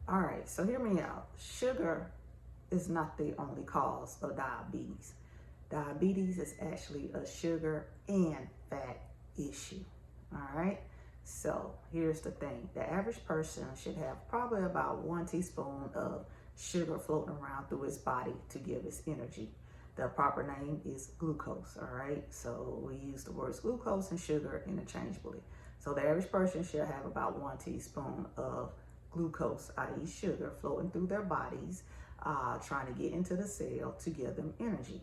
All right, so hear me out. Sugar is not the only cause of diabetes. Diabetes is actually a sugar and fat issue. All right, so here's the thing: the average person should have probably about 1 teaspoon of sugar floating around through his body to give us energy. The proper name is glucose. All right, so we use the words glucose and sugar interchangeably. So the average person should have about 1 teaspoon of glucose, i.e. sugar, floating through their bodies, trying to get into the cell to give them energy.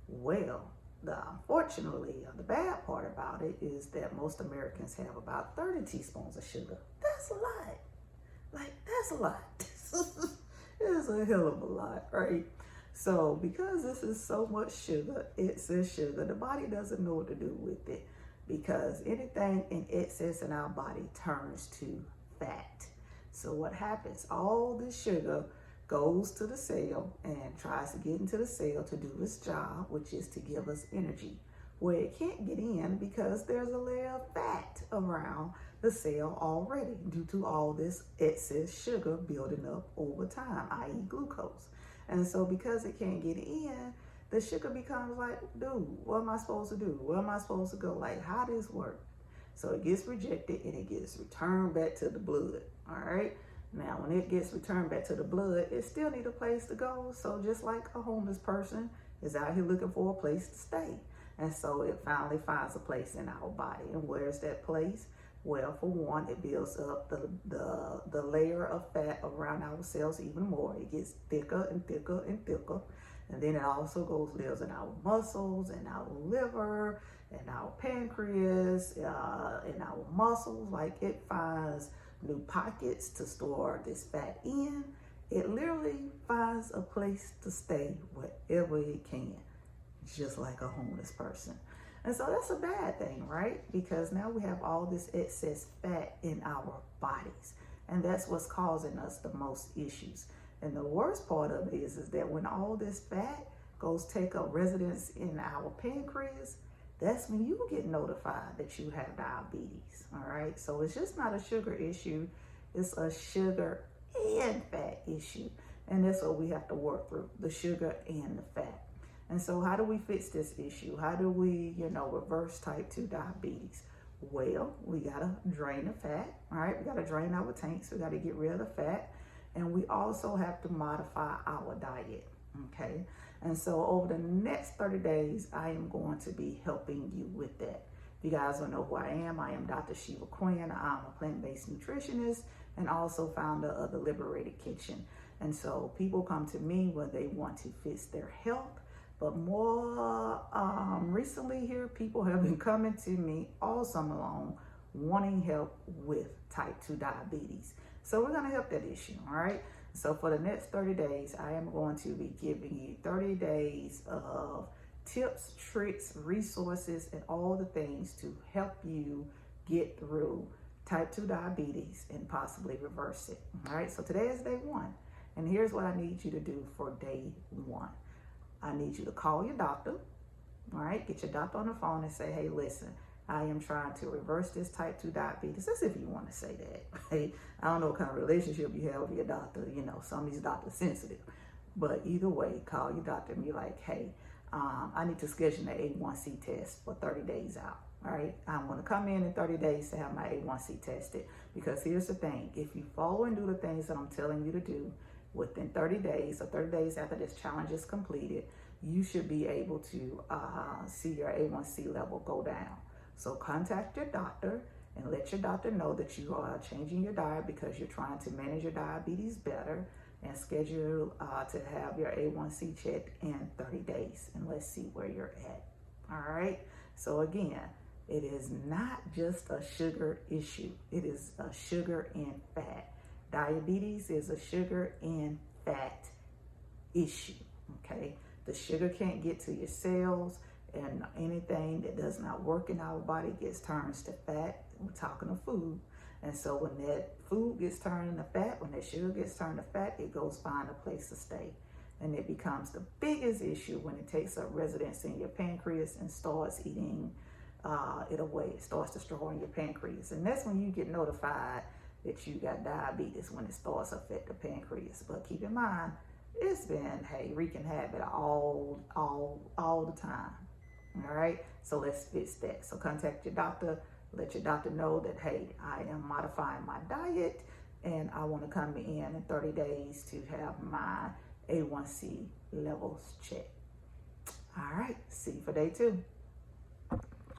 Well, unfortunately, the bad part about it is that most Americans have about 30 teaspoons of sugar. That's a lot. Like, that's a lot. It's a hell of a lot, right? So because this is so much sugar, excess sugar, the body doesn't know what to do with it, because anything in excess in our body turns to fat. So what happens? All this sugar goes to the cell and tries to get into the cell to do its job, which is to give us energy, where it can't get in because there's a layer of fat around the cell already due to all this excess sugar building up over time, i.e. glucose. And so because it can't get in, the sugar becomes like, dude, what am I supposed to do? Where am I supposed to go? Like, how does this work? So it gets rejected and it gets returned back to the blood, all right? Now, when it gets returned back to the blood, it still needs a place to go. So just like a homeless person is out here looking for a place to stay. And so it finally finds a place in our body. And where's that place? Well, for one, it builds up the layer of fat around our cells even more. It gets thicker and thicker and thicker. And then it also lives in our muscles, in our liver, in our pancreas, in our muscles. Like, it finds new pockets to store this fat in. It literally finds a place to stay wherever it can, just like a homeless person. And so that's a bad thing, right? Because now we have all this excess fat in our bodies, and that's what's causing us the most issues. And the worst part of it is that when all this fat goes take up residence in our pancreas, that's when you get notified that you have diabetes, all right? So it's just not a sugar issue, it's a sugar and fat issue. And that's what we have to work through, the sugar and the fat. And so how do we fix this issue? How do we, reverse type 2 diabetes? Well, we gotta drain the fat, all right? We gotta drain our tanks, we gotta get rid of the fat. And we also have to modify our diet, okay? And so over the next 30 days, I am going to be helping you with that. If you guys don't know who I am Dr. Shiva Quinn. I'm a plant-based nutritionist and also founder of the Liberated Kitchen. And so people come to me when they want to fix their health, but more recently here, people have been coming to me all summer long wanting help with type 2 diabetes. So we're gonna help that issue, all right? So for the next 30 days, I am going to be giving you 30 days of tips, tricks, resources, and all the things to help you get through type 2 diabetes and possibly reverse it, all right? So today is day one, and here's what I need you to do for day one. I need you to call your doctor, all right? Get your doctor on the phone and say, hey, listen, I am trying to reverse this type 2 diabetes. That's if you want to say that, right? I don't know what kind of relationship you have with your doctor. Some of these doctors sensitive. But either way, call your doctor and be like, hey, I need to schedule an A1C test for 30 days out, all right? I'm going to come in 30 days to have my A1C tested, because here's the thing. If you follow and do the things that I'm telling you to do within 30 days or 30 days after this challenge is completed, you should be able to see your A1C level go down. So contact your doctor and let your doctor know that you are changing your diet because you're trying to manage your diabetes better, and schedule to have your A1C checked in 30 days, and let's see where you're at. All right. So again, it is not just a sugar issue. It is a sugar and fat. Diabetes is a sugar and fat issue, okay? The sugar can't get to your cells, and anything that does not work in our body gets turned to fat. We're talking of food. And so when that food gets turned into fat, when that sugar gets turned to fat, it goes find a place to stay. And it becomes the biggest issue when it takes up residence in your pancreas and starts eating it away. It starts destroying your pancreas. And that's when you get notified that you got diabetes when it starts to affect the pancreas. But keep in mind, it's been, hey, wreaking havoc all the time. All right, so let's fix that. So contact your doctor, let your doctor know that, hey, I am modifying my diet and I want to come in 30 days to have my A1C levels checked. All right, see you for day 2.